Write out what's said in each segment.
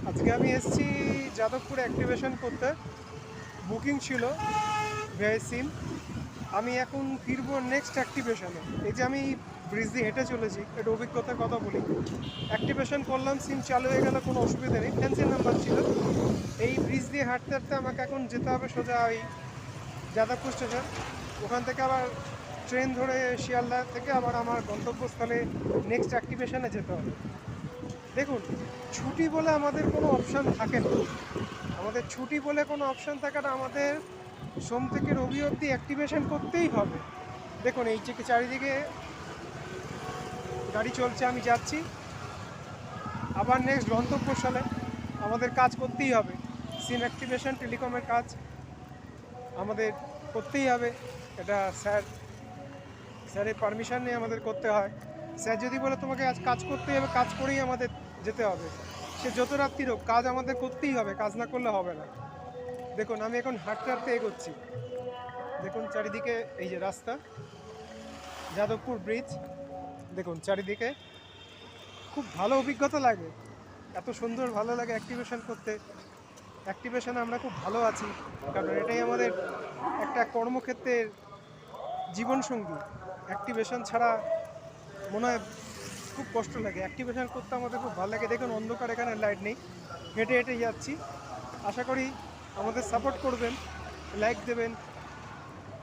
আজকে আমি এসেছি যাদবপুর অ্যাক্টিভেশন করতে। বুকিং ছিল ভিআই সিম। আমি এখন ফিরবো নেক্সট অ্যাক্টিভেশনে। এই যে আমি ব্রিজ দিয়ে হেঁটে চলেছি, একটু অভিজ্ঞতার কথা বলি। অ্যাক্টিভেশন করলাম, সিম চালু হয়ে গেল, কোনো অসুবিধা নেই, ফ্যান্সি নাম্বার ছিল। এই ব্রিজ দিয়ে হাঁটতে হাঁটতে আমাকে এখন যেতে হবে সোজা ওই যাদবপুর স্টেশন। ওখান থেকে আবার ট্রেন ধরে শিয়ালদা থেকে আবার আমার গন্তব্যস্থলে নেক্সট অ্যাক্টিভেশনে যেতে হবে। দেখুন, ছুটি বলে আমাদের কোনো অপশান থাকে না। আমাদের ছুটি বলে কোনো অপশান থাকে না। আমাদের সোম থেকে রবি অবধি অ্যাক্টিভেশন করতেই হবে। দেখুন, এই যে চারিদিকে গাড়ি চলছে, আমি যাচ্ছি আবার নেক্সট গন্তব্যস্থলে। আমাদের কাজ করতেই হবে, সিম অ্যাক্টিভেশন টেলিকমের কাজ আমাদের করতেই হবে। এটা স্যারের পারমিশন নিয়ে আমাদের করতে হয়। স্যার যদি বলে তোমাকে আজ কাজ করতেই হবে, কাজ করেই আমাদের যেতে হবে। সে যত রাত্রির হোক, কাজ আমাদের করতেই হবে, কাজ না করলে হবে না। দেখুন, আমি এখন হাঁটতে হাঁটতে এগোচ্ছি। দেখুন চারিদিকে এই যে রাস্তা, যাদবপুর ব্রিজ। দেখুন চারিদিকে খুব ভালো অভিজ্ঞতা লাগে, এত সুন্দর ভালো লাগে অ্যাক্টিভেশন করতে। অ্যাক্টিভেশনে আমরা খুব ভালো আছি, কারণ এটাই আমাদের একটা কর্মক্ষেত্রের জীবনসঙ্গী। অ্যাক্টিভেশন ছাড়া মনে হয় খুব কষ্ট লাগে। অ্যাক্টিভেশন করতে আমাদের খুব ভালো লাগে। দেখুন অন্ধকার, এখানে লাইট নেই, হেঁটে হেঁটে যাচ্ছি। আশা করি আমাদের সাপোর্ট করবেন, লাইক দেবেন।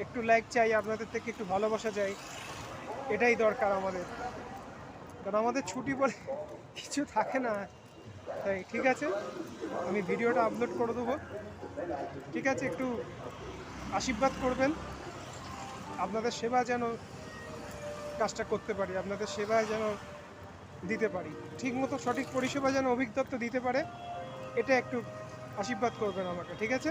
একটু লাইক চাই আপনাদের থেকে, একটু ভালোবাসা চাই, এটাই দরকার আমাদের। কারণ আমাদের ছুটি বলে কিছু থাকে না। তাই ঠিক আছে, আমি ভিডিওটা আপলোড করে দেবো। ঠিক আছে, একটু আশীর্বাদ করবেন। আপনাদের সেবা যেন কাজটা করতে পারি, আপনাদের সেবায় যেন দিতে পারি, ঠিকমতো সঠিক পরিষেবা যেন অভিজ্ঞতা দিতে পারে, এটা একটু আশীর্বাদ করবেন আমাকে। ঠিক আছে।